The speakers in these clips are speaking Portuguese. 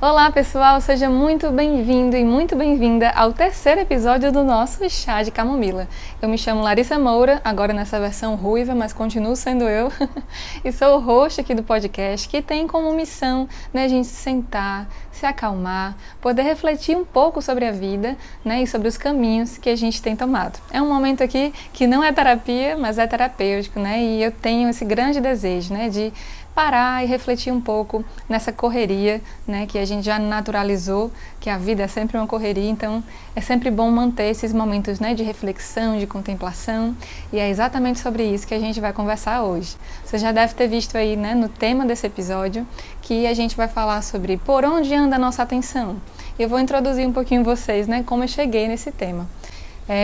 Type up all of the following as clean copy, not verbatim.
Olá pessoal, seja muito bem-vindo e muito bem-vinda ao terceiro episódio do nosso Chá de Camomila. Eu me chamo Larissa Moura, agora nessa versão ruiva, mas continuo sendo eu, e sou o host aqui do podcast, que tem como missão a gente sentar, se acalmar, poder refletir um pouco sobre a vida e sobre os caminhos que a gente tem tomado. É um momento aqui que não é terapia, mas é terapêutico, e eu tenho esse grande desejo de parar e refletir um pouco nessa correria, que a gente já naturalizou, que a vida é sempre uma correria, então é sempre bom manter esses momentos de reflexão, de contemplação, e é exatamente sobre isso que a gente vai conversar hoje. Você já deve ter visto aí no tema desse episódio que a gente vai falar sobre por onde anda a nossa atenção. Eu vou introduzir um pouquinho vocês, como eu cheguei nesse tema.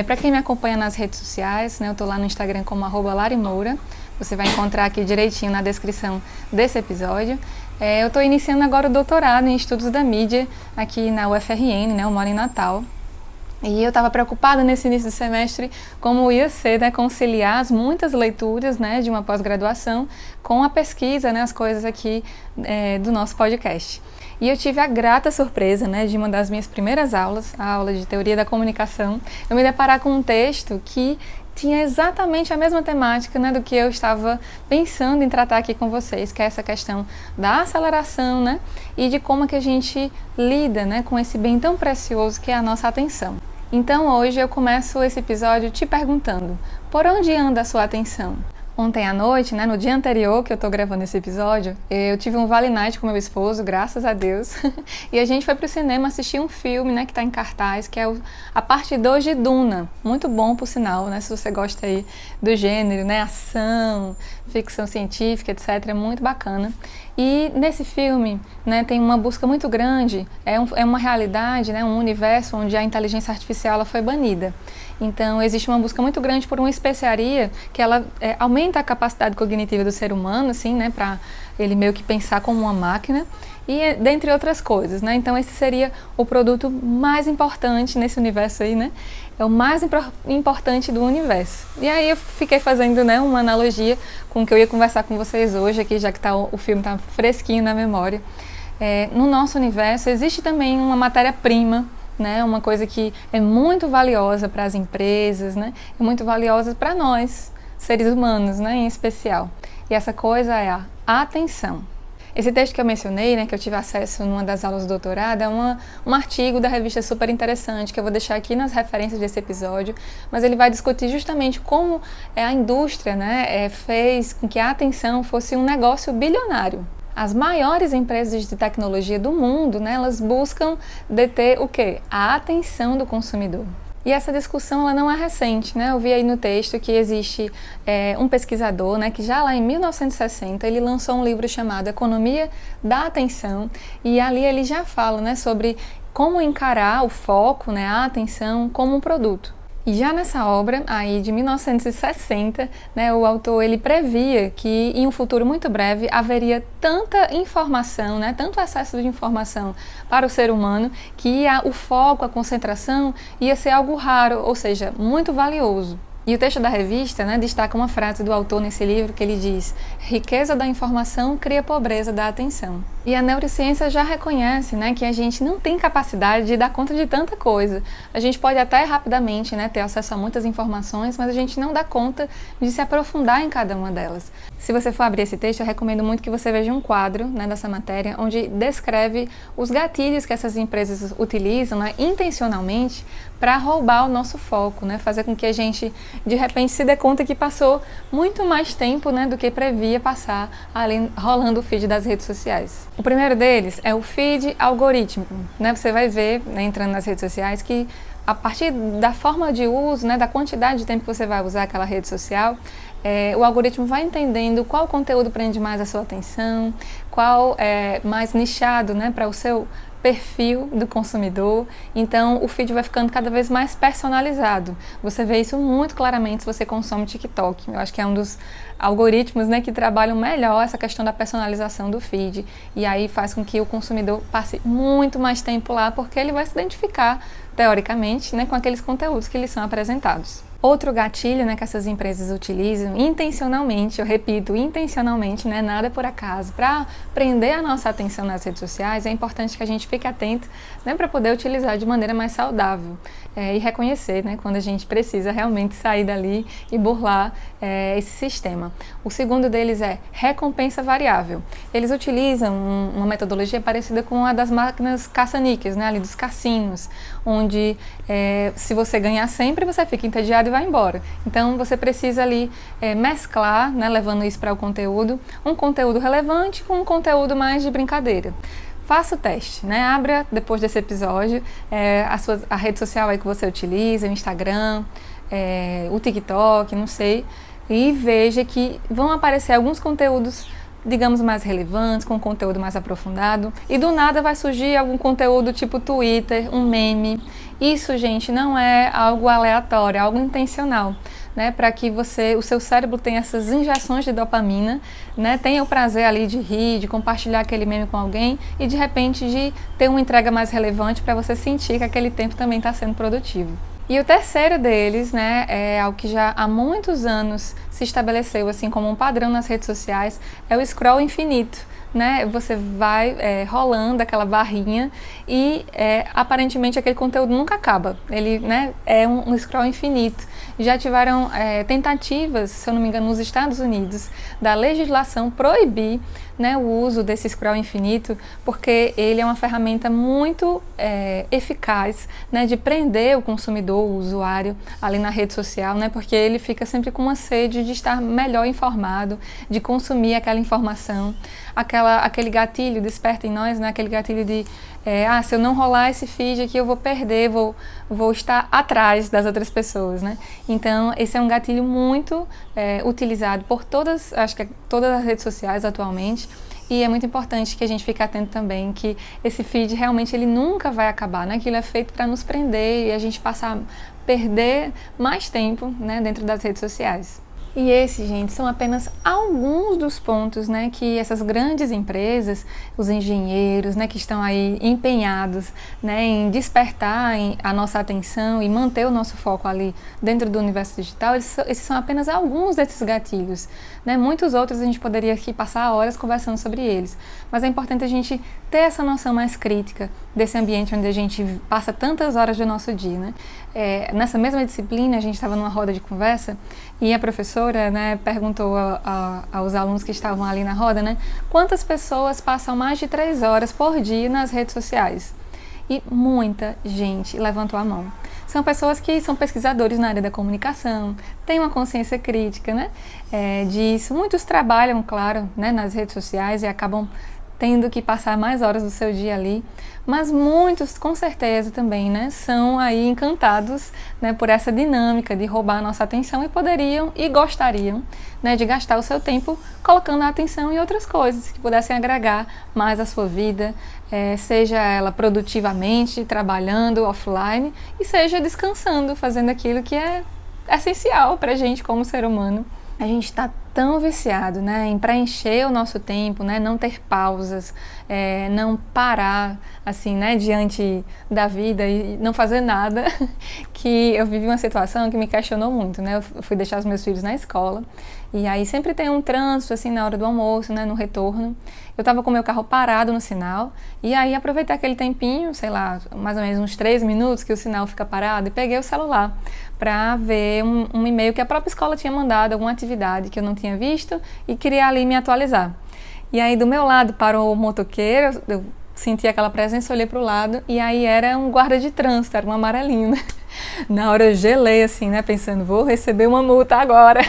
Para quem me acompanha nas redes sociais, eu estou lá no Instagram como @larimoura. Você vai encontrar aqui direitinho na descrição desse episódio. Eu estou iniciando agora o doutorado em Estudos da Mídia aqui na UFRN, eu moro em Natal. E eu estava preocupada nesse início do semestre como ia ser conciliar as muitas leituras de uma pós-graduação com a pesquisa, as coisas aqui do nosso podcast. E eu tive a grata surpresa de uma das minhas primeiras aulas, a aula de Teoria da Comunicação, eu me deparar com um texto que tinha exatamente a mesma temática do que eu estava pensando em tratar aqui com vocês, que é essa questão da aceleração e de como que a gente lida com esse bem tão precioso que é a nossa atenção. Então hoje eu começo esse episódio te perguntando, por onde anda a sua atenção? Ontem à noite, no dia anterior que eu tô gravando esse episódio, eu tive um Vale Night com meu esposo, graças a Deus, e a gente foi pro cinema assistir um filme, que tá em cartaz, que é a parte 2 de Duna, muito bom por sinal, se você gosta aí do gênero, ação, ficção científica, etc, é muito bacana. E nesse filme, tem uma busca muito grande, é uma realidade, um universo onde a inteligência artificial ela foi banida. Então, existe uma busca muito grande por uma especiaria que ela aumenta a capacidade cognitiva do ser humano, para ele meio que pensar como uma máquina, e dentre outras coisas, Então, esse seria o produto mais importante nesse universo aí, É o mais importante do universo. E aí eu fiquei fazendo, uma analogia com o que eu ia conversar com vocês hoje aqui, já que o filme está fresquinho na memória. No nosso universo existe também uma matéria-prima, uma coisa que é muito valiosa para as empresas, é muito valiosa para nós, seres humanos, em especial. E essa coisa é a atenção. Esse texto que eu mencionei, que eu tive acesso numa das aulas do doutorado, é um artigo da revista super interessante, que eu vou deixar aqui nas referências desse episódio, mas ele vai discutir justamente como a indústria fez com que a atenção fosse um negócio bilionário. As maiores empresas de tecnologia do mundo, elas buscam deter o quê? A atenção do consumidor. E essa discussão ela não é recente, Eu vi aí no texto que existe um pesquisador, que já lá em 1960 ele lançou um livro chamado Economia da Atenção, e ali ele já fala sobre como encarar o foco, a atenção como um produto. E já nessa obra, aí de 1960, o autor ele previa que em um futuro muito breve haveria tanta informação, tanto excesso de informação para o ser humano, que o foco, a concentração ia ser algo raro, ou seja, muito valioso. E o texto da revista destaca uma frase do autor nesse livro que ele diz: riqueza da informação cria pobreza da atenção. E a neurociência já reconhece que a gente não tem capacidade de dar conta de tanta coisa. A gente pode até rapidamente ter acesso a muitas informações, mas a gente não dá conta de se aprofundar em cada uma delas. Se você for abrir esse texto, eu recomendo muito que você veja um quadro dessa matéria, onde descreve os gatilhos que essas empresas utilizam intencionalmente para roubar o nosso foco, fazer com que a gente de repente se dê conta que passou muito mais tempo do que previa passar ali rolando o feed das redes sociais. O primeiro deles é o feed algorítmico. Você vai ver, entrando nas redes sociais, que a partir da forma de uso, da quantidade de tempo que você vai usar aquela rede social, o algoritmo vai entendendo qual conteúdo prende mais a sua atenção, qual é mais nichado para o seu perfil do consumidor, então o feed vai ficando cada vez mais personalizado. Você vê isso muito claramente se você consome TikTok. Eu acho que é um dos algoritmos que trabalham melhor essa questão da personalização do feed, e aí faz com que o consumidor passe muito mais tempo lá, porque ele vai se identificar, teoricamente, com aqueles conteúdos que lhes são apresentados. Outro gatilho, né, que essas empresas utilizam intencionalmente, eu repito, intencionalmente, né, nada por acaso, para prender a nossa atenção nas redes sociais, é importante que a gente fique atento, né, para poder utilizar de maneira mais saudável e reconhecer, né, quando a gente precisa realmente sair dali e burlar esse sistema. O segundo deles é recompensa variável. Eles utilizam uma metodologia parecida com a das máquinas caça-níqueis, né, ali dos cassinos, onde se você ganhar sempre, você fica entediado e vai embora. Então você precisa ali mesclar, né, levando isso para o conteúdo, um conteúdo relevante com um conteúdo mais de brincadeira. Faça o teste, né? Abra depois desse episódio a rede social aí que você utiliza, o Instagram, o TikTok, não sei, e veja que vão aparecer alguns conteúdos, digamos, mais relevantes, com conteúdo mais aprofundado, e do nada vai surgir algum conteúdo tipo Twitter, um meme. Isso, gente, não é algo aleatório, é algo intencional, né? Para que o seu cérebro tenha essas injeções de dopamina, né? Tenha o prazer ali de rir, de compartilhar aquele meme com alguém e de repente de ter uma entrega mais relevante para você sentir que aquele tempo também está sendo produtivo. E o terceiro deles, né, é algo que já há muitos anos se estabeleceu assim como um padrão nas redes sociais, é o scroll infinito, né? Você vai rolando aquela barrinha e aparentemente aquele conteúdo nunca acaba. Ele, né, é um scroll infinito. Já tiveram tentativas, se eu não me engano, nos Estados Unidos, da legislação proibir, né, o uso desse scroll infinito, porque ele é uma ferramenta muito eficaz, né, de prender o consumidor, o usuário ali na rede social, né, porque ele fica sempre com uma sede de estar melhor informado, de consumir aquela informação. Aquele gatilho desperta em nós, né, aquele gatilho de se eu não rolar esse feed aqui eu vou perder, vou estar atrás das outras pessoas, né? Então esse é um gatilho muito utilizado por todas as redes sociais atualmente, e é muito importante que a gente fique atento também que esse feed realmente ele nunca vai acabar, né? Aquilo é feito para nos prender e a gente perder mais tempo, né, dentro das redes sociais. E esses, gente, são apenas alguns dos pontos, né, que essas grandes empresas, os engenheiros, né, que estão aí empenhados, né, em despertar a nossa atenção e manter o nosso foco ali dentro do universo digital, esses são apenas alguns desses gatilhos, né? Muitos outros a gente poderia aqui passar horas conversando sobre eles, mas é importante a gente ter essa noção mais crítica desse ambiente onde a gente passa tantas horas do nosso dia, né? Nessa mesma disciplina, a gente estava numa roda de conversa e a professora, né, perguntou aos alunos que estavam ali na roda, né, quantas pessoas passam mais de 3 horas por dia nas redes sociais? E muita gente levantou a mão. São pessoas que são pesquisadores na área da comunicação, têm uma consciência crítica, né, disso. Muitos trabalham, claro, né, nas redes sociais e acabam tendo que passar mais horas do seu dia ali, mas muitos, com certeza também, né, são aí encantados, né, por essa dinâmica de roubar a nossa atenção e poderiam e gostariam, né, de gastar o seu tempo colocando a atenção em outras coisas que pudessem agregar mais à sua vida, seja ela produtivamente, trabalhando offline, e seja descansando, fazendo aquilo que é essencial para a gente como ser humano. A gente está tão viciado, né, em preencher o nosso tempo, né, não ter pausas, não parar assim, né, diante da vida e não fazer nada, que eu vivi uma situação que me questionou muito, né. Eu fui deixar os meus filhos na escola e aí sempre tem um trânsito assim na hora do almoço, né, no retorno. Eu estava com o meu carro parado no sinal e aí aproveitei aquele tempinho, sei lá, mais ou menos uns 3 minutos que o sinal fica parado, e peguei o celular para ver um e-mail que a própria escola tinha mandado, alguma atividade que eu não tinha visto, e queria ali me atualizar. E aí do meu lado parou o motoqueiro, eu senti aquela presença, olhei para o lado e aí era um guarda de trânsito, era um amarelinho, né? Na hora eu gelei assim, né, pensando, vou receber uma multa agora.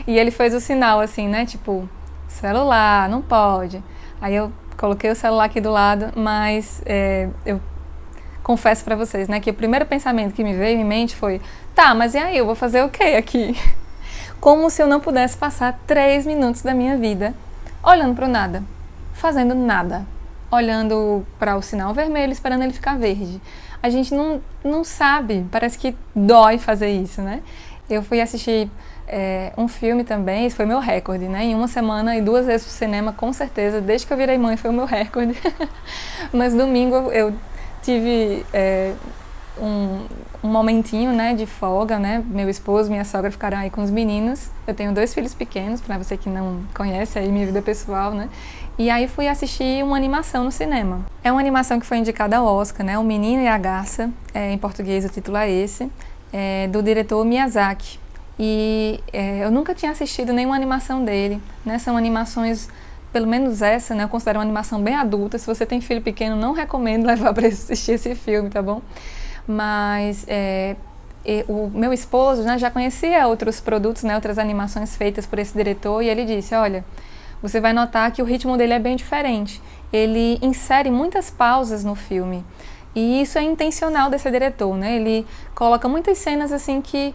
E ele fez o sinal assim, né, tipo, celular, não pode. Aí eu coloquei o celular aqui do lado, mas eu confesso para vocês, né, que o primeiro pensamento que me veio em mente foi, tá, mas e aí, eu vou fazer o quê aqui? Como se eu não pudesse passar 3 minutos da minha vida olhando para o nada, fazendo nada, olhando para o sinal vermelho, esperando ele ficar verde. A gente não sabe, parece que dói fazer isso, né? Eu fui assistir um filme também, esse foi meu recorde, né? Em uma semana e 2 vezes pro cinema, com certeza, desde que eu virei mãe foi o meu recorde. Mas domingo eu tive um momentinho, né, de folga, né? Meu esposo, minha sogra ficaram aí com os meninos. Eu tenho 2 filhos pequenos, para você que não conhece aí minha vida pessoal, né? E aí fui assistir uma animação no cinema. É uma animação que foi indicada ao Oscar, né? O Menino e a Garça, em português o título é esse, do diretor Miyazaki. E eu nunca tinha assistido nenhuma animação dele, né? São animações, pelo menos essa, né? Eu considero uma animação bem adulta. Se você tem filho pequeno, não recomendo levar para assistir esse filme, tá bom? Mas o meu esposo, né, já conhecia outros produtos, né, outras animações feitas por esse diretor, e ele disse, olha, você vai notar que o ritmo dele é bem diferente. Ele insere muitas pausas no filme. E isso é intencional desse diretor, né? Ele coloca muitas cenas assim que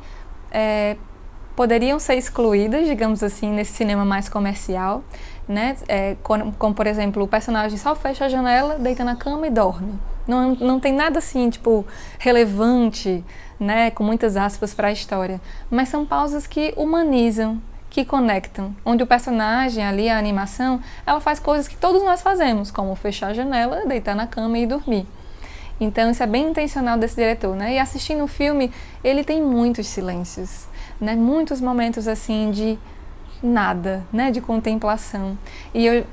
poderiam ser excluídas, digamos assim, nesse cinema mais comercial, né? Como, por exemplo, o personagem só fecha a janela, deita na cama e dorme. Não tem nada assim, tipo, relevante, né? Com muitas aspas para a história. Mas são pausas que humanizam, que conectam, onde o personagem ali, a animação, ela faz coisas que todos nós fazemos, como fechar a janela, deitar na cama e dormir. Então isso é bem intencional desse diretor, né? E assistindo o filme, ele tem muitos silêncios, né? Muitos momentos assim de nada, né? De contemplação. E eu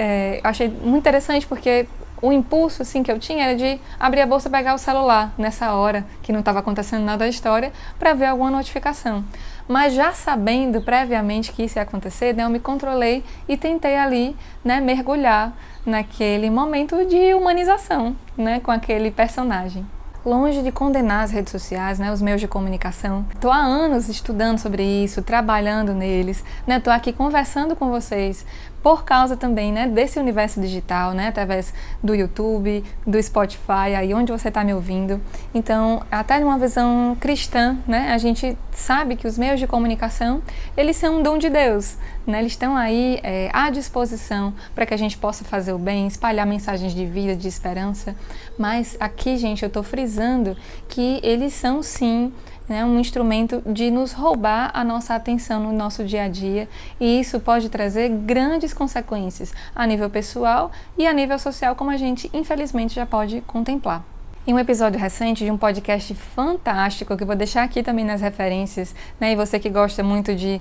achei muito interessante porque o impulso assim que eu tinha era de abrir a bolsa e pegar o celular nessa hora que não estava acontecendo nada da história para ver alguma notificação. Mas já sabendo previamente que isso ia acontecer, né, eu me controlei e tentei ali, né, mergulhar naquele momento de humanização, né, com aquele personagem. Longe de condenar as redes sociais, né, os meios de comunicação. Estou há anos estudando sobre isso, trabalhando neles, né, estou aqui conversando com vocês por causa também, né, desse universo digital, né, através do YouTube, do Spotify, aí onde você está me ouvindo. Então, até numa visão cristã, né, a gente sabe que os meios de comunicação, eles são um dom de Deus, né, eles estão aí à disposição para que a gente possa fazer o bem, espalhar mensagens de vida, de esperança, mas aqui, gente, eu estou frisando que eles são sim, né, um instrumento de nos roubar a nossa atenção no nosso dia a dia, e isso pode trazer grandes consequências a nível pessoal e a nível social, como a gente infelizmente já pode contemplar. Em um episódio recente de um podcast fantástico, que eu vou deixar aqui também nas referências, né? E você que gosta muito de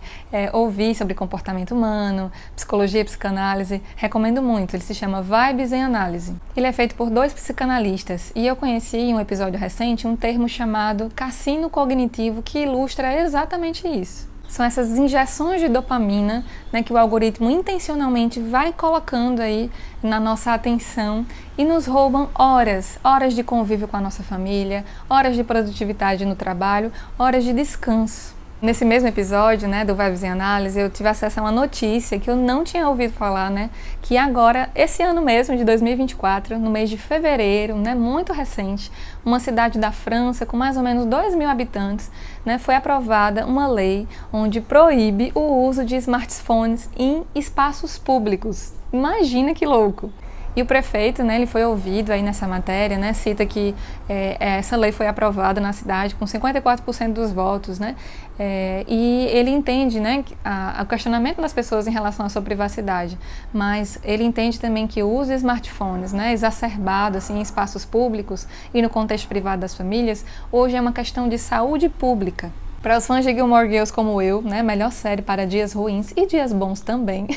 ouvir sobre comportamento humano, psicologia e psicanálise, recomendo muito. Ele se chama Vibes em Análise. Ele é feito por 2 psicanalistas e eu conheci em um episódio recente um termo chamado cassino cognitivo que ilustra exatamente isso. São essas injeções de dopamina, né, que o algoritmo intencionalmente vai colocando aí na nossa atenção e nos roubam horas de convívio com a nossa família, horas de produtividade no trabalho, horas de descanso. Nesse mesmo episódio, né, do Vibes em Análise, eu tive acesso a uma notícia que eu não tinha ouvido falar, né, que agora, esse ano mesmo, de 2024, no mês de fevereiro, né, muito recente, uma cidade da França com mais ou menos 2.000 habitantes, né, foi aprovada uma lei onde proíbe o uso de smartphones em espaços públicos. Imagina que louco! E o prefeito, né, ele foi ouvido aí nessa matéria, né, cita que essa lei foi aprovada na cidade com 54% dos votos, né, e ele entende, né, o questionamento das pessoas em relação à sua privacidade, mas ele entende também que o uso de smartphones, né, exacerbado assim, em espaços públicos e no contexto privado das famílias, hoje é uma questão de saúde pública. Para os fãs de Gilmore Girls como eu, né, melhor série para dias ruins e dias bons também,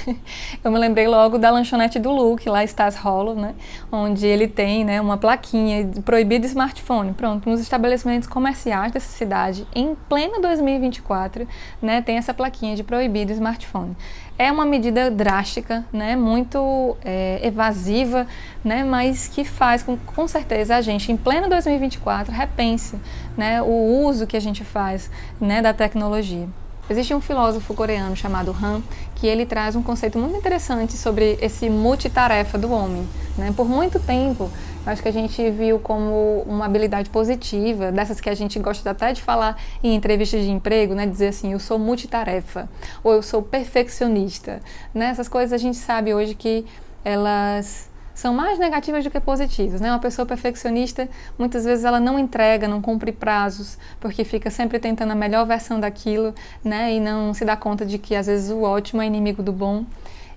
eu me lembrei logo da lanchonete do Luke, lá Stars Hollow, né, onde ele tem, né, uma plaquinha de proibido smartphone. Pronto, nos estabelecimentos comerciais dessa cidade, em pleno 2024, né, tem essa plaquinha de proibido smartphone. É uma medida drástica, né, muito evasiva, né, mas que faz com certeza a gente, em pleno 2024, repense, né, o uso que a gente faz, né, da tecnologia. Existe um filósofo coreano chamado Han, que ele traz um conceito muito interessante sobre esse multitarefa do homem, né? Por muito tempo, acho que a gente viu como uma habilidade positiva, dessas que a gente gosta até de falar em entrevistas de emprego, né? Dizer assim, eu sou multitarefa, ou eu sou perfeccionista, né? Essas coisas a gente sabe hoje que elas são mais negativas do que positivas, né? Uma pessoa perfeccionista, muitas vezes ela não entrega, não cumpre prazos, porque fica sempre tentando a melhor versão daquilo, né? E não se dá conta de que às vezes o ótimo é inimigo do bom.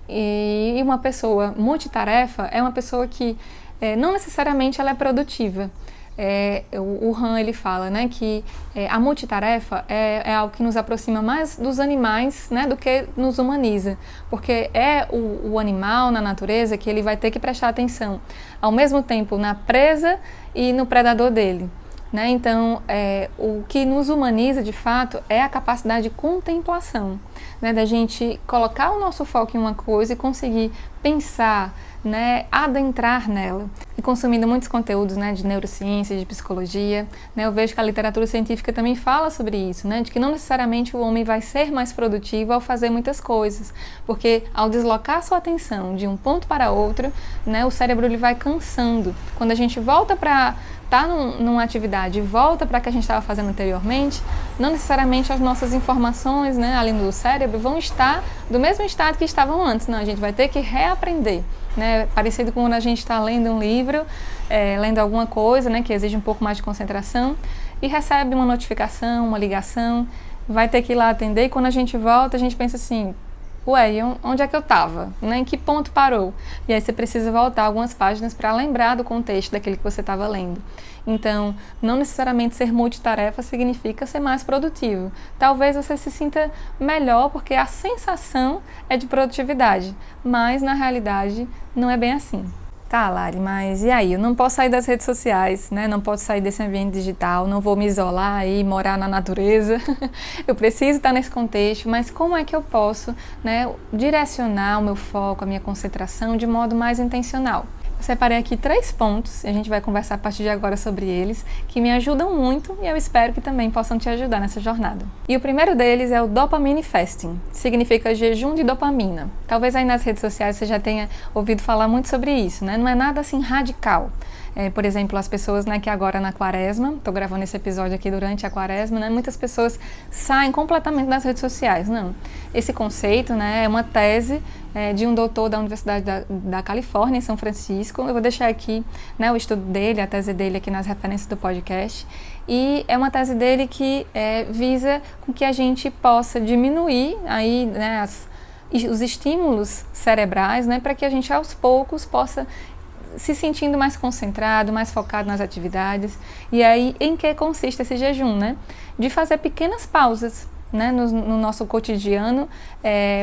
E uma pessoa multitarefa é uma pessoa que não necessariamente ela é produtiva. o Han ele fala, né, que a multitarefa é algo que nos aproxima mais dos animais, né, do que nos humaniza, porque é o animal na natureza que ele vai ter que prestar atenção ao mesmo tempo na presa e no predador dele. Né? Então, o que nos humaniza de fato é a capacidade de contemplação, né? Da gente colocar o nosso foco em uma coisa e conseguir pensar, né? Adentrar nela. E consumindo muitos conteúdos, né? De neurociência, de psicologia, né? Eu vejo que a literatura científica também fala sobre isso, né? De que não necessariamente o homem vai ser mais produtivo ao fazer muitas coisas, porque ao deslocar sua atenção de um ponto para outro, né? O cérebro ele vai cansando. Quando a gente volta para numa atividade e volta para o que a gente estava fazendo anteriormente, não necessariamente as nossas informações, né, ali no cérebro vão estar do mesmo estado que estavam antes, não, a gente vai ter que reaprender, né, parecido com quando a gente está lendo um livro, lendo alguma coisa, né, que exige um pouco mais de concentração e recebe uma notificação, uma ligação, vai ter que ir lá atender e quando a gente volta a gente pensa assim, ué, onde é que eu estava? Né? Em que ponto parou? E aí você precisa voltar algumas páginas para lembrar do contexto daquele que você estava lendo. Então, não necessariamente ser multitarefa significa ser mais produtivo. Talvez você se sinta melhor porque a sensação é de produtividade, mas na realidade não é bem assim. Tá, Lari, mas e aí? Eu não posso sair das redes sociais, né? Não posso sair desse ambiente digital, não vou me isolar e morar na natureza. Eu preciso estar nesse contexto, mas como é que eu posso, né, direcionar o meu foco, a minha concentração de modo mais intencional? Eu separei aqui 3 pontos, e a gente vai conversar a partir de agora sobre eles, que me ajudam muito e eu espero que também possam te ajudar nessa jornada. E o primeiro deles é o dopamine fasting, significa jejum de dopamina. Talvez aí nas redes sociais você já tenha ouvido falar muito sobre isso, né? Não é nada assim radical. Por exemplo, as pessoas, né, que agora na quaresma, estou gravando esse episódio aqui durante a quaresma, né, muitas pessoas saem completamente das redes sociais. Não, esse conceito, né, é uma tese de um doutor da Universidade da Califórnia, em São Francisco. Eu vou deixar aqui, né, o estudo dele, a tese dele aqui nas referências do podcast. E é uma tese dele que visa com que a gente possa diminuir aí, né, os estímulos cerebrais, né, para que a gente aos poucos possa se sentindo mais concentrado, mais focado nas atividades. E aí, em que consiste esse jejum, né? De fazer pequenas pausas, né, no nosso cotidiano,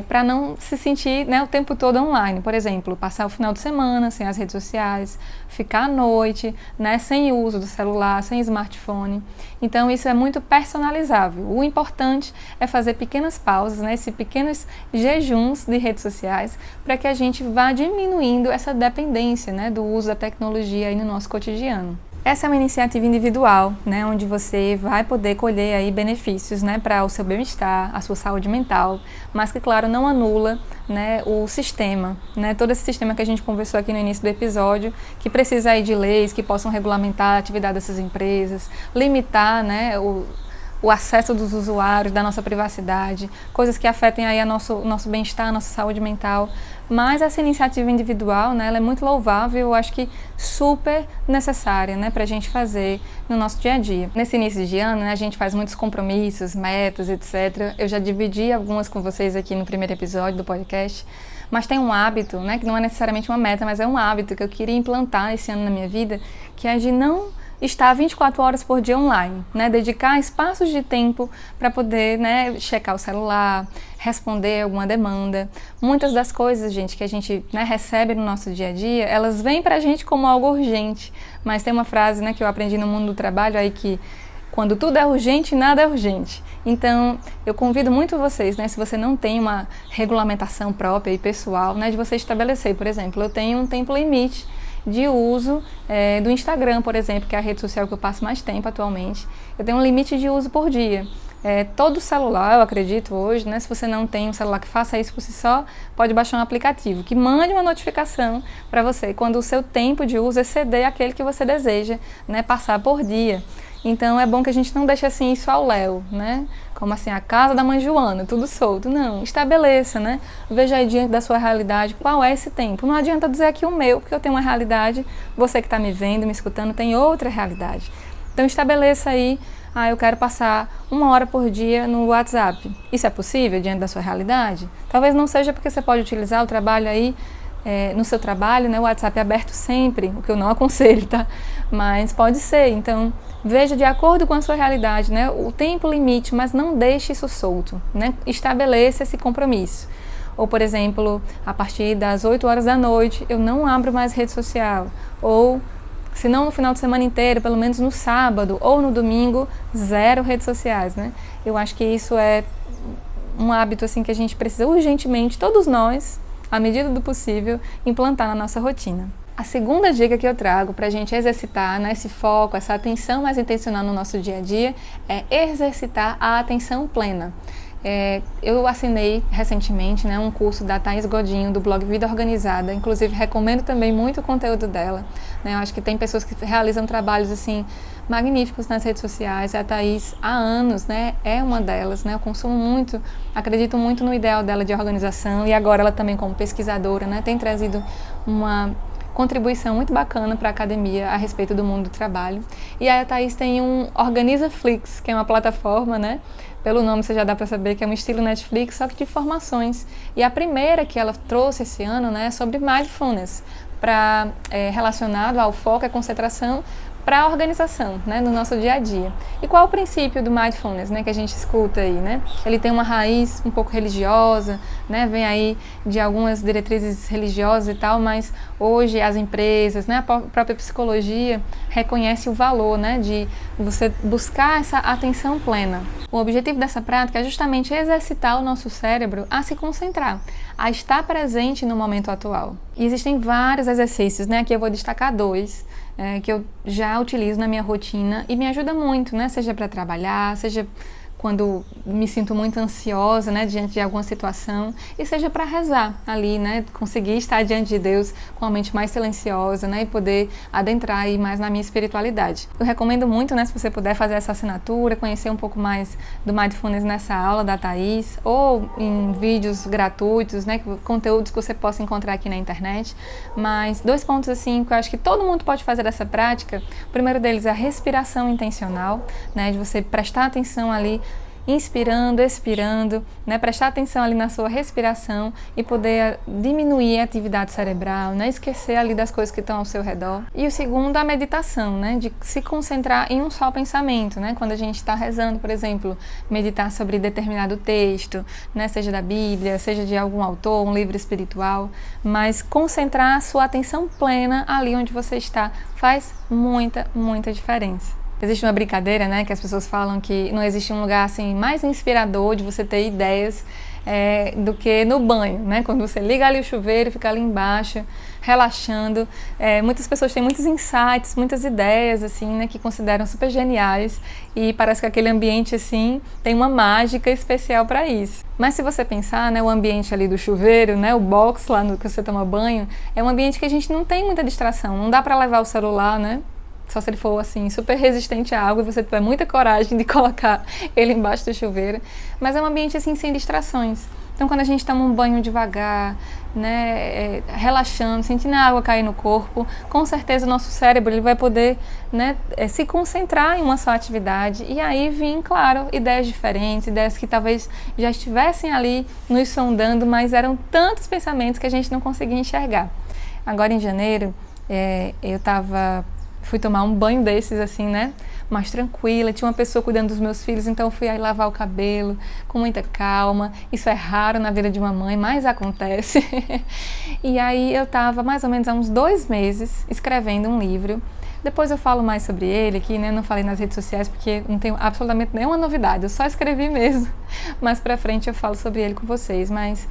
para não se sentir, né, o tempo todo online. Por exemplo, passar o final de semana sem as redes sociais, ficar à noite, né, sem uso do celular, sem smartphone. Então, isso é muito personalizável. O importante é fazer pequenas pausas, né, esses pequenos jejuns de redes sociais, para que a gente vá diminuindo essa dependência, né, do uso da tecnologia aí no nosso cotidiano. Essa é uma iniciativa individual, né, onde você vai poder colher aí benefícios, né, para o seu bem-estar, a sua saúde mental, mas que, claro, não anula, né, o sistema, né, todo esse sistema que a gente conversou aqui no início do episódio, que precisa aí de leis que possam regulamentar a atividade dessas empresas, limitar, né, o acesso dos usuários, da nossa privacidade, coisas que afetem aí nosso bem-estar, a nossa saúde mental. Mas essa iniciativa individual, né, ela é muito louvável, eu acho que super necessária, né, para a gente fazer no nosso dia a dia. Nesse início de ano, né, a gente faz muitos compromissos, metas, etc. Eu já dividi algumas com vocês aqui no primeiro episódio do podcast, mas tem um hábito, né, que não é necessariamente uma meta, mas é um hábito que eu queria implantar esse ano na minha vida, que é de não estar 24 horas por dia online, né? Dedicar espaços de tempo para poder, né, checar o celular, responder alguma demanda. Muitas das coisas, gente, que a gente, né, recebe no nosso dia a dia, elas vêm para a gente como algo urgente, mas tem uma frase, né, que eu aprendi no mundo do trabalho aí que quando tudo é urgente, nada é urgente. Então, eu convido muito vocês, né, se você não tem uma regulamentação própria e pessoal, né, de você estabelecer, por exemplo, eu tenho um tempo limite de uso do Instagram, por exemplo, que é a rede social que eu passo mais tempo atualmente. Eu tenho um limite de uso por dia. Todo celular, eu acredito hoje, né, se você não tem um celular que faça isso por si só, pode baixar um aplicativo que mande uma notificação para você quando o seu tempo de uso exceder aquele que você deseja, né, passar por dia. Então é bom que a gente não deixe assim isso ao léu, né? Como assim, a casa da mãe Joana, tudo solto. Não, estabeleça, né? Veja aí diante da sua realidade qual é esse tempo. Não adianta dizer aqui o meu, porque eu tenho uma realidade, você que está me vendo, me escutando, tem outra realidade. Então estabeleça aí, eu quero passar 1 hora por dia no WhatsApp. Isso é possível diante da sua realidade? Talvez não seja porque você pode utilizar o trabalho aí, no seu trabalho, né, o WhatsApp é aberto sempre, o que eu não aconselho, tá? mas pode ser. Então, veja de acordo com a sua realidade, né, o tempo limite, mas não deixe isso solto, né? Estabeleça esse compromisso. Ou, por exemplo, a partir das 8 horas da noite, eu não abro mais rede social. Ou, se não no final de semana inteiro, pelo menos no sábado ou no domingo, 0 redes sociais, né? Eu acho que isso é um hábito assim que a gente precisa urgentemente, todos nós, à medida do possível, implantar na nossa rotina. A segunda dica que eu trago para a gente exercitar, né, esse foco, essa atenção mais intencional no nosso dia a dia, é exercitar a atenção plena. Eu assinei recentemente, né, um curso da Thaís Godinho, do blog Vida Organizada. Inclusive, recomendo também muito o conteúdo dela. Né? Eu acho que tem pessoas que realizam trabalhos assim magníficos nas redes sociais. A Thaís, há anos, né, é uma delas. Né? Eu consumo muito, acredito muito no ideal dela de organização. E agora ela também, como pesquisadora, né, tem trazido uma contribuição muito bacana para a academia a respeito do mundo do trabalho. E a Thaís tem um OrganizaFlix, que é uma plataforma, né? Pelo nome você já dá para saber que é um estilo Netflix, só que de formações. E a primeira que ela trouxe esse ano, né, é sobre mindfulness, relacionado ao foco e à concentração para a organização, né, no nosso dia a dia. E qual é o princípio do mindfulness, né, que a gente escuta aí, né? Ele tem uma raiz um pouco religiosa, né, vem aí de algumas diretrizes religiosas e tal, mas hoje as empresas, né, a própria psicologia reconhece o valor, né, de você buscar essa atenção plena. O objetivo dessa prática é justamente exercitar o nosso cérebro a se concentrar, a estar presente no momento atual. E existem vários exercícios, né? Aqui eu vou destacar 2 que eu já utilizo na minha rotina e me ajuda muito, né? Seja para trabalhar, seja quando me sinto muito ansiosa, né, diante de alguma situação, e seja para rezar ali, né, conseguir estar diante de Deus com a mente mais silenciosa, né, e poder adentrar aí mais na minha espiritualidade. Eu recomendo muito, né, se você puder fazer essa assinatura, conhecer um pouco mais do Mindfulness nessa aula da Thaís, ou em vídeos gratuitos, né, conteúdos que você possa encontrar aqui na internet. Mas 2 pontos assim que eu acho que todo mundo pode fazer essa prática. O primeiro deles é a respiração intencional, né, de você prestar atenção ali, inspirando, expirando, né? Prestar atenção ali na sua respiração e poder diminuir a atividade cerebral, né? Esquecer ali das coisas que estão ao seu redor. E o segundo, a meditação, né? De se concentrar em um só pensamento, né? Quando a gente está rezando, por exemplo, meditar sobre determinado texto, né? Seja da Bíblia, seja de algum autor, um livro espiritual, mas concentrar a sua atenção plena ali onde você está faz muita, muita diferença. Existe uma brincadeira, né, que as pessoas falam que não existe um lugar assim mais inspirador de você ter ideias do que no banho, né? Quando você liga ali o chuveiro, fica ali embaixo, relaxando. Muitas pessoas têm muitos insights, muitas ideias, assim, né, que consideram super geniais e parece que aquele ambiente, assim, tem uma mágica especial para isso. Mas se você pensar, né, o ambiente ali do chuveiro, né, o box lá no que você toma banho, é um ambiente que a gente não tem muita distração, não dá para levar o celular, né? Só se ele for assim, super resistente à água e você tiver muita coragem de colocar ele embaixo do chuveiro. Mas é um ambiente assim, sem distrações. Então quando a gente toma um banho devagar, né, relaxando, sentindo a água cair no corpo, com certeza o nosso cérebro ele vai poder, né, se concentrar em uma só atividade e aí vir, claro, ideias diferentes, ideias que talvez já estivessem ali nos sondando, mas eram tantos pensamentos que a gente não conseguia enxergar. Agora em janeiro, fui tomar um banho desses, assim, né? Mais tranquila. Tinha uma pessoa cuidando dos meus filhos, então eu fui aí lavar o cabelo com muita calma. Isso é raro na vida de uma mãe, mas acontece. E aí eu estava mais ou menos há uns 2 meses escrevendo um livro. Depois eu falo mais sobre ele aqui, né? Não falei nas redes sociais porque não tenho absolutamente nenhuma novidade. Eu só escrevi mesmo. Mais pra frente eu falo sobre ele com vocês. Mas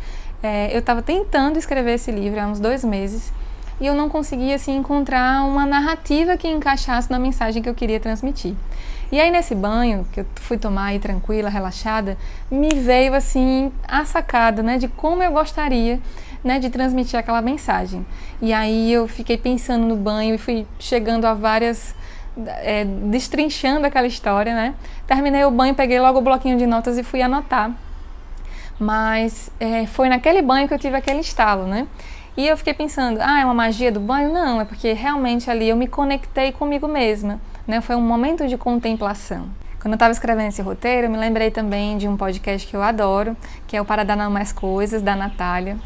eu estava tentando escrever esse livro há uns 2 meses. E eu não conseguia assim, encontrar uma narrativa que encaixasse na mensagem que eu queria transmitir. E aí nesse banho, que eu fui tomar aí tranquila, relaxada, me veio assim a sacada, né, de como eu gostaria, né, de transmitir aquela mensagem. E aí eu fiquei pensando no banho e fui chegando a várias... destrinchando aquela história, né. Terminei o banho, peguei logo o bloquinho de notas e fui anotar. Mas foi naquele banho que eu tive aquele estalo, né. E eu fiquei pensando, é uma magia do banho? Não, é porque realmente ali eu me conectei comigo mesma, né? Foi um momento de contemplação. Quando eu estava escrevendo esse roteiro, eu me lembrei também de um podcast que eu adoro, que é o Para Dar Não Mais Coisas, da Natália.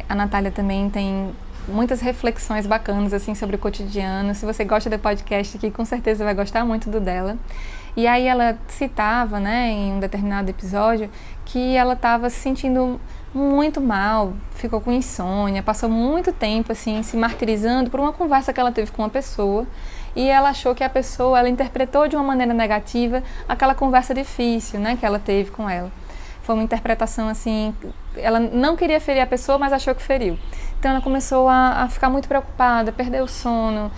A Natália também tem muitas reflexões bacanas assim sobre o cotidiano. Se você gosta do podcast aqui, com certeza vai gostar muito do dela. E aí ela citava, né, em um determinado episódio, que ela estava se sentindo muito mal, ficou com insônia, passou muito tempo assim se martirizando por uma conversa que ela teve com uma pessoa, e ela achou que a pessoa, ela interpretou de uma maneira negativa aquela conversa difícil, né, que ela teve com ela. Foi uma interpretação assim, ela não queria ferir a pessoa, mas achou que feriu. Então ela começou a ficar muito preocupada, perdeu o sono,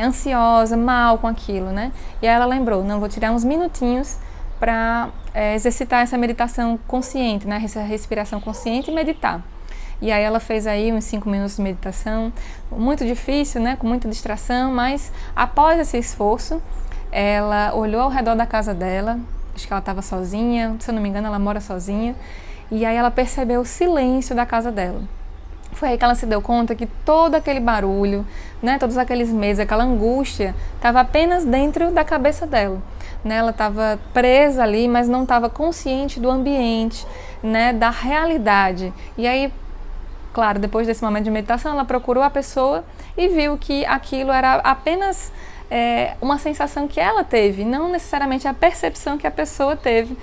ansiosa, mal com aquilo, né? E aí ela lembrou, não, vou tirar uns minutinhos para exercitar essa meditação consciente, né? Essa respiração consciente e meditar. E aí ela fez aí uns 5 minutos de meditação, muito difícil, né? Com muita distração, mas após esse esforço, ela olhou ao redor da casa dela, acho que ela estava sozinha, se eu não me engano ela mora sozinha, e aí ela percebeu o silêncio da casa dela. Foi aí que ela se deu conta que todo aquele barulho, né, todos aqueles medos, aquela angústia, estava apenas dentro da cabeça dela. Né? Ela estava presa ali, mas não estava consciente do ambiente, né, da realidade. E aí, claro, depois desse momento de meditação, ela procurou a pessoa e viu que aquilo era apenas uma sensação que ela teve, não necessariamente a percepção que a pessoa teve.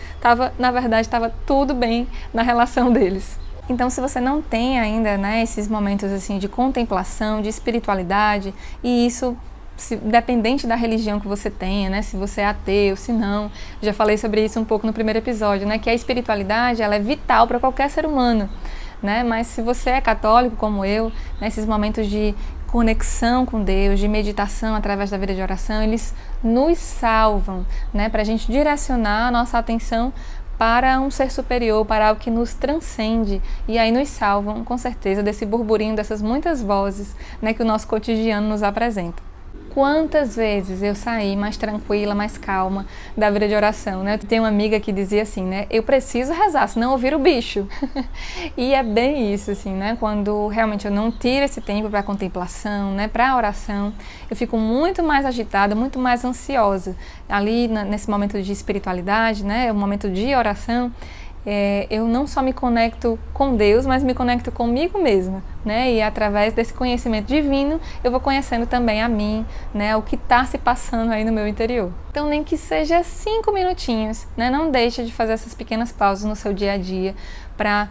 Na verdade, estava tudo bem na relação deles. Então, se você não tem ainda, né, esses momentos assim de contemplação, de espiritualidade, e isso, dependente da religião que você tenha, né, se você é ateu, se não, já falei sobre isso um pouco no primeiro episódio, né, que a espiritualidade ela é vital para qualquer ser humano, né, mas se você é católico como eu, né, esses momentos de conexão com Deus, de meditação através da vida de oração, eles nos salvam, né, para a gente direcionar a nossa atenção para um ser superior, para algo que nos transcende, e aí nos salvam, com certeza, desse burburinho, dessas muitas vozes, né, que o nosso cotidiano nos apresenta. Quantas vezes eu saí mais tranquila, mais calma da vida de oração, né? Tem uma amiga que dizia assim, né? Eu preciso rezar, senão eu viro bicho. E é bem isso, assim, né? Quando realmente eu não tiro esse tempo para contemplação, né? Para oração, eu fico muito mais agitada, muito mais ansiosa. Ali, nesse momento de espiritualidade, né? O momento de oração, eu não só me conecto com Deus, mas me conecto comigo mesma, né? E através desse conhecimento divino, eu vou conhecendo também a mim, né? O que está se passando aí no meu interior. Então, nem que seja 5 minutinhos, né? Não deixe de fazer essas pequenas pausas no seu dia a dia para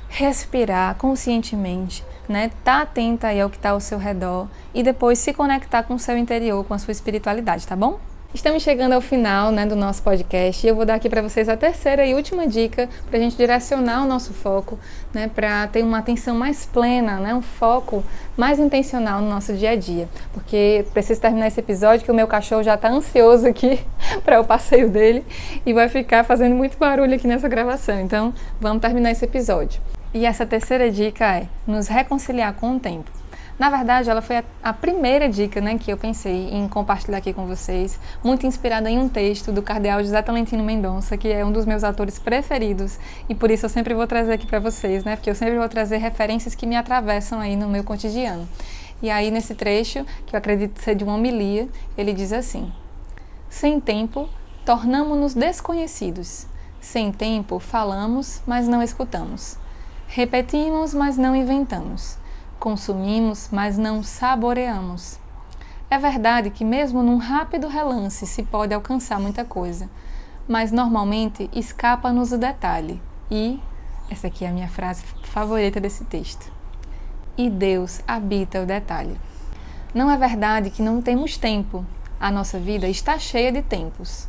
respirar conscientemente, né? Tá atenta aí ao que está ao seu redor e depois se conectar com o seu interior, com a sua espiritualidade, tá bom? Estamos chegando ao final, né, do nosso podcast, e eu vou dar aqui para vocês a terceira e última dica para a gente direcionar o nosso foco, né, para ter uma atenção mais plena, né, um foco mais intencional no nosso dia a dia. Porque preciso terminar esse episódio que o meu cachorro já está ansioso aqui para o passeio dele e vai ficar fazendo muito barulho aqui nessa gravação. Então, vamos terminar esse episódio. E essa terceira dica é nos reconciliar com o tempo. Na verdade, ela foi a primeira dica, né, que eu pensei em compartilhar aqui com vocês, muito inspirada em um texto do cardeal José Tolentino Mendonça, que é um dos meus autores preferidos, e por isso eu sempre vou trazer aqui para vocês, né, porque eu sempre vou trazer referências que me atravessam aí no meu cotidiano. E aí, nesse trecho, que eu acredito ser de uma homilia, ele diz assim: sem tempo, tornamo-nos desconhecidos. Sem tempo, falamos, mas não escutamos. Repetimos, mas não inventamos. Consumimos, mas não saboreamos. É verdade que mesmo num rápido relance se pode alcançar muita coisa, mas normalmente escapa-nos o detalhe. E, essa aqui é a minha frase favorita desse texto, e Deus habita o detalhe. Não é verdade que não temos tempo. A nossa vida está cheia de tempos.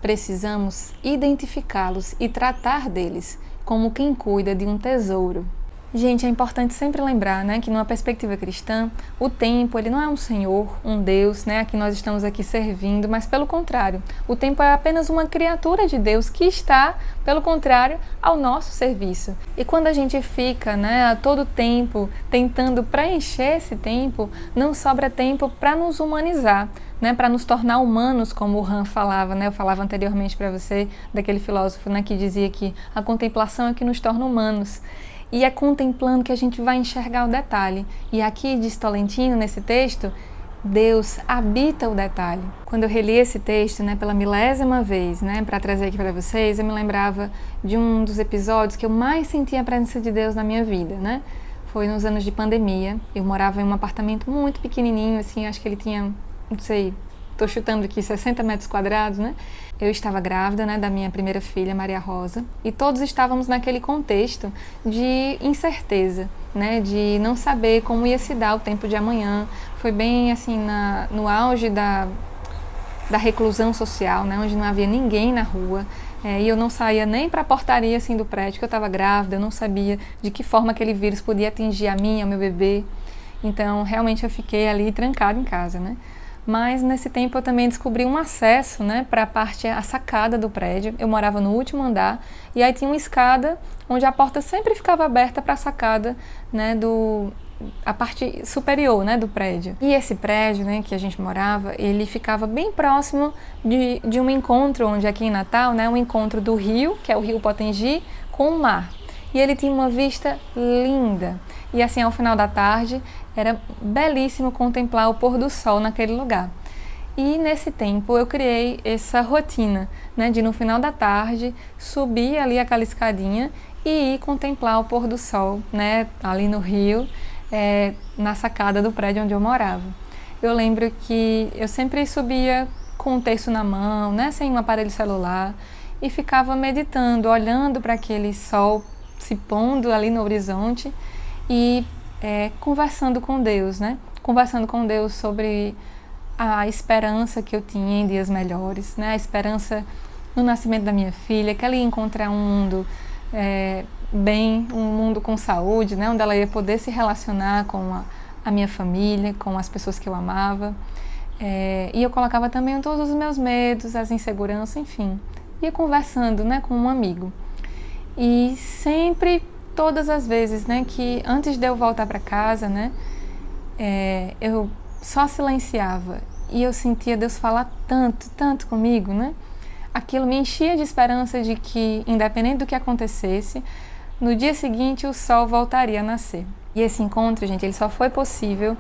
Precisamos identificá-los e tratar deles como quem cuida de um tesouro. Gente, é importante sempre lembrar, né, que numa perspectiva cristã, o tempo ele não é um senhor, um Deus, né, a que nós estamos aqui servindo, mas pelo contrário, o tempo é apenas uma criatura de Deus que está, pelo contrário, ao nosso serviço. E quando a gente fica, né, a todo tempo tentando preencher esse tempo, não sobra tempo para nos humanizar, né, para nos tornar humanos, como o Han falava, né, eu falava anteriormente para você, daquele filósofo, né, que dizia que a contemplação é que nos torna humanos. E é contemplando que a gente vai enxergar o detalhe. E aqui diz Tolentino, nesse texto, Deus habita o detalhe. Quando eu reli esse texto, né, pela milésima vez, né, para trazer aqui para vocês, eu me lembrava de um dos episódios que eu mais senti a presença de Deus na minha vida, né? Foi nos anos de pandemia. Eu morava em um apartamento muito pequenininho, assim, acho que ele tinha, não sei, tô chutando aqui 60 metros quadrados, né? Eu estava grávida, né, da minha primeira filha, Maria Rosa, e todos estávamos naquele contexto de incerteza, né, de não saber como ia se dar o tempo de amanhã. Foi bem assim no auge da reclusão social, né, onde não havia ninguém na rua. E eu não saía nem para a portaria assim, do prédio, que eu estava grávida, eu não sabia de que forma aquele vírus podia atingir a mim, ao meu bebê. Então, realmente eu fiquei ali trancada em casa, né? Mas nesse tempo eu também descobri um acesso, né, para a sacada do prédio. Eu morava no último andar e aí tinha uma escada onde a porta sempre ficava aberta para a sacada, né, a parte superior, né, do prédio. E esse prédio, né, que a gente morava, ele ficava bem próximo de um encontro, onde aqui em Natal, né, um encontro do rio, que é o Rio Potengi, com o mar. E ele tinha uma vista linda. E assim, ao final da tarde, era belíssimo contemplar o pôr do sol naquele lugar. E nesse tempo eu criei essa rotina, né, de no final da tarde subir ali aquela escadinha e ir contemplar o pôr do sol, né, ali no rio, na sacada do prédio onde eu morava. Eu lembro que eu sempre subia com um terço na mão, né, sem um aparelho celular, e ficava meditando, olhando para aquele sol se pondo ali no horizonte e conversando com Deus, né? Conversando com Deus sobre a esperança que eu tinha em dias melhores, né? A esperança no nascimento da minha filha, que ela ia encontrar um mundo bem, um mundo com saúde, né? Onde ela ia poder se relacionar com a minha família, com as pessoas que eu amava. E eu colocava também todos os meus medos, as inseguranças, enfim. Ia conversando, né, com um amigo. E sempre, todas as vezes, né, que antes de eu voltar para casa, né, eu só silenciava e eu sentia Deus falar tanto, tanto comigo, né? Aquilo me enchia de esperança de que, independente do que acontecesse, no dia seguinte o sol voltaria a nascer. E esse encontro, gente, ele só foi possível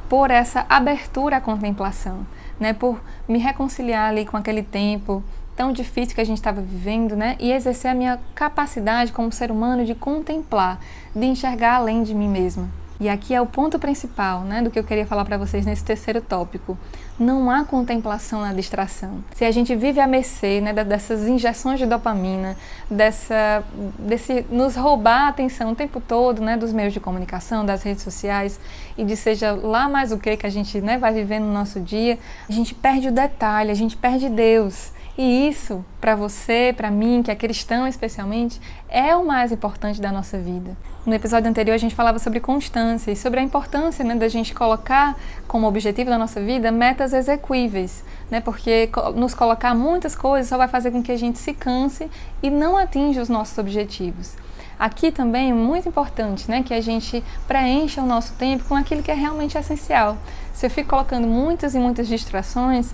por essa abertura à contemplação, né? Por me reconciliar ali com aquele tempo tão difícil que a gente estava vivendo, né? E exercer a minha capacidade como ser humano de contemplar, de enxergar além de mim mesma. E aqui é o ponto principal, né, do que eu queria falar para vocês nesse terceiro tópico. Não há contemplação na distração. Se a gente vive à mercê, né, dessas injeções de dopamina, desse nos roubar a atenção o tempo todo, né, dos meios de comunicação, das redes sociais, e de seja lá mais o que a gente, né, vai viver no nosso dia, a gente perde o detalhe, a gente perde Deus. E isso, para você, para mim, que é cristão especialmente, é o mais importante da nossa vida. No episódio anterior a gente falava sobre constância e sobre a importância, né, da gente colocar como objetivo da nossa vida metas execuíveis, né, porque nos colocar muitas coisas só vai fazer com que a gente se canse e não atinja os nossos objetivos. Aqui também é muito importante, né, que a gente preencha o nosso tempo com aquilo que é realmente essencial. Se eu fico colocando muitas e muitas distrações,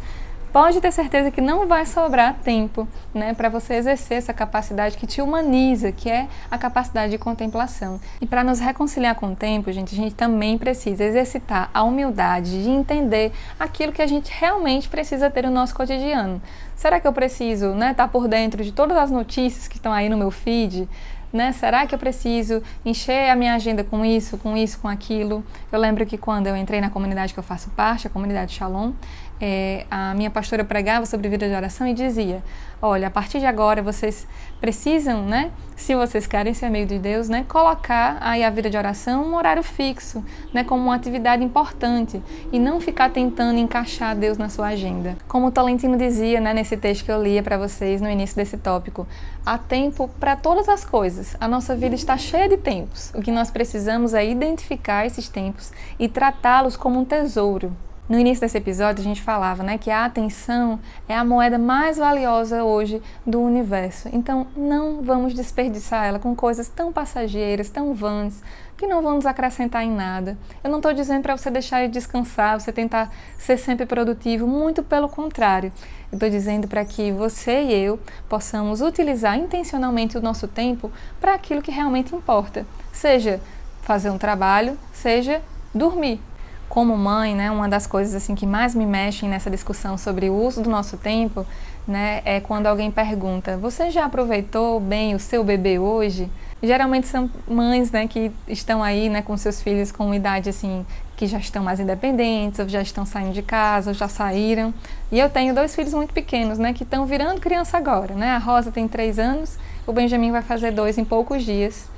pode ter certeza que não vai sobrar tempo, né, para você exercer essa capacidade que te humaniza, que é a capacidade de contemplação. E para nos reconciliar com o tempo, gente, a gente também precisa exercitar a humildade de entender aquilo que a gente realmente precisa ter no nosso cotidiano. Será que eu preciso, né, estar por dentro de todas as notícias que estão aí no meu feed? Né? Será que eu preciso encher a minha agenda com isso, com aquilo? Eu lembro que quando eu entrei na comunidade que eu faço parte, a comunidade Shalom, a minha pastora pregava sobre vida de oração e dizia: olha, a partir de agora vocês precisam, né, se vocês querem ser amigo de Deus, né, colocar aí a vida de oração um horário fixo, né, como uma atividade importante e não ficar tentando encaixar Deus na sua agenda. Como o Tolentino dizia, né, nesse texto que eu lia para vocês no início desse tópico, há tempo para todas as coisas. A nossa vida está cheia de tempos. O que nós precisamos é identificar esses tempos e tratá-los como um tesouro. No início desse episódio a gente falava, né, que a atenção é a moeda mais valiosa hoje do universo. Então não vamos desperdiçar ela com coisas tão passageiras, tão vãs, que não vão nos acrescentar em nada. Eu não estou dizendo para você deixar de descansar, você tentar ser sempre produtivo, muito pelo contrário. Eu estou dizendo para que você e eu possamos utilizar intencionalmente o nosso tempo para aquilo que realmente importa. Seja fazer um trabalho, seja dormir. Como mãe, né, uma das coisas assim que mais me mexem nessa discussão sobre o uso do nosso tempo, né, é quando alguém pergunta: você já aproveitou bem o seu bebê hoje? Geralmente são mães, né, que estão aí, né, com seus filhos com idade assim, que já estão mais independentes, ou já estão saindo de casa, ou já saíram. E eu tenho 2 filhos muito pequenos, né, que estão virando criança agora, né? A Rosa tem 3 anos, o Benjamin vai fazer 2 em poucos dias.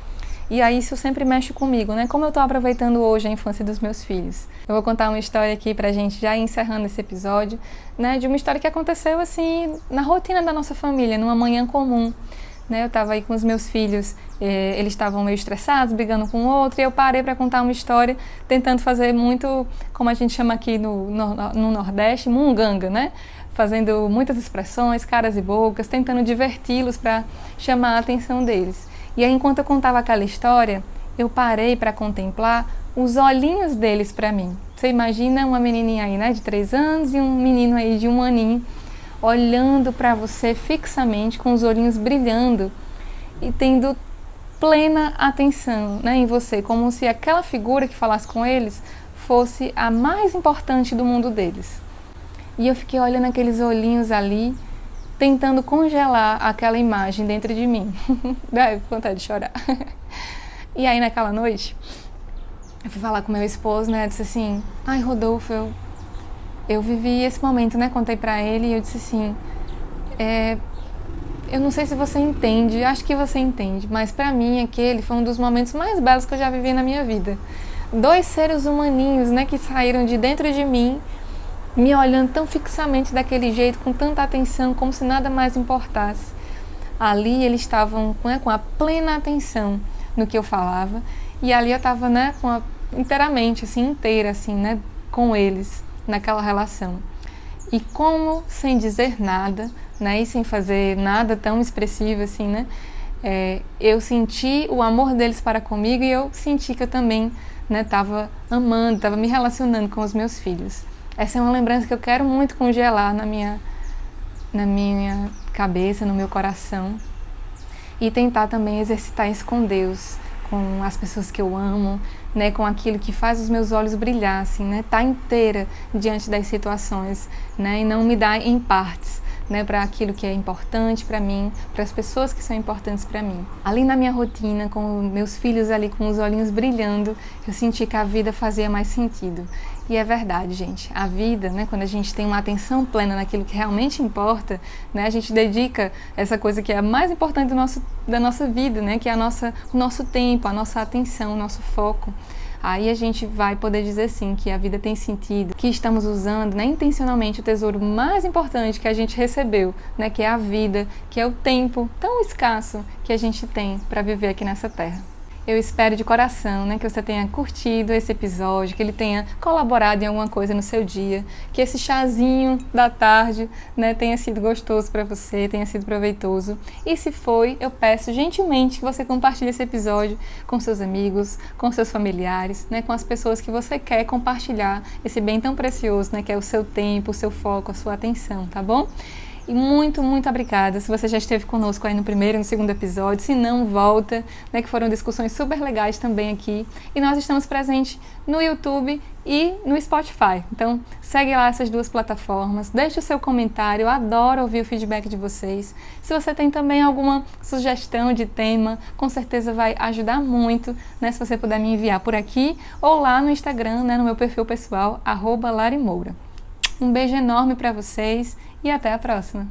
E aí isso sempre mexe comigo, né? Como eu estou aproveitando hoje a infância dos meus filhos. Eu vou contar uma história aqui pra gente já ir encerrando esse episódio, né? De uma história que aconteceu assim na rotina da nossa família, numa manhã comum. Né? Eu estava aí com os meus filhos, eles estavam meio estressados, brigando com o outro, e eu parei para contar uma história, tentando fazer muito, como a gente chama aqui no Nordeste, munganga, né? Fazendo muitas expressões, caras e bocas, tentando diverti-los para chamar a atenção deles. E aí, enquanto eu contava aquela história, eu parei para contemplar os olhinhos deles para mim. Você imagina uma menininha aí, né, de 3 anos e um menino aí de 1 aninho, olhando para você fixamente, com os olhinhos brilhando e tendo plena atenção, né, em você, como se aquela figura que falasse com eles fosse a mais importante do mundo deles. E eu fiquei olhando aqueles olhinhos ali, tentando congelar aquela imagem dentro de mim. Ai, vontade de chorar. E aí naquela noite, eu fui falar com meu esposo, né, eu disse assim: ai, Rodolfo, eu vivi esse momento, né, contei pra ele e eu disse assim, eu não sei se você entende, acho que você entende, mas pra mim aquele foi um dos momentos mais belos que eu já vivi na minha vida. 2 seres humaninhos, né, que saíram de dentro de mim, me olhando tão fixamente daquele jeito, com tanta atenção, como se nada mais importasse. Ali eles estavam, né, com a plena atenção no que eu falava, e ali eu estava, né, inteiramente, assim, inteira, assim, né, com eles, naquela relação. E como, sem dizer nada, né, e sem fazer nada tão expressivo assim, né, eu senti o amor deles para comigo, e eu senti que eu também, né, estava amando, estava me relacionando com os meus filhos. Essa é uma lembrança que eu quero muito congelar na minha cabeça, no meu coração, e tentar também exercitar isso com Deus, com as pessoas que eu amo, né, com aquilo que faz os meus olhos brilhar, assim, né, tá inteira diante das situações, né, e não me dar em partes, né, para aquilo que é importante para mim, para as pessoas que são importantes para mim. Ali na minha rotina, com meus filhos ali com os olhinhos brilhando, eu senti que a vida fazia mais sentido. E é verdade, gente, a vida, né, quando a gente tem uma atenção plena naquilo que realmente importa, né, a gente dedica essa coisa que é a mais importante da nossa vida, né, que é o nosso tempo, a nossa atenção, o nosso foco. Aí a gente vai poder dizer sim que a vida tem sentido, que estamos usando, né, intencionalmente o tesouro mais importante que a gente recebeu, né, que é a vida, que é o tempo tão escasso que a gente tem para viver aqui nessa terra. Eu espero de coração, né, que você tenha curtido esse episódio, que ele tenha colaborado em alguma coisa no seu dia, que esse chazinho da tarde, né, tenha sido gostoso para você, tenha sido proveitoso. E se foi, eu peço gentilmente que você compartilhe esse episódio com seus amigos, com seus familiares, né, com as pessoas que você quer compartilhar esse bem tão precioso, né, que é o seu tempo, o seu foco, a sua atenção, tá bom? E muito, muito obrigada se você já esteve conosco aí no primeiro e no segundo episódio. Se não, volta, né, que foram discussões super legais também aqui. E nós estamos presentes no YouTube e no Spotify. Então, segue lá essas 2 plataformas, deixe o seu comentário, eu adoro ouvir o feedback de vocês. Se você tem também alguma sugestão de tema, com certeza vai ajudar muito, né, se você puder me enviar por aqui ou lá no Instagram, né, no meu perfil pessoal, @larimoura. Um beijo enorme para vocês e até a próxima!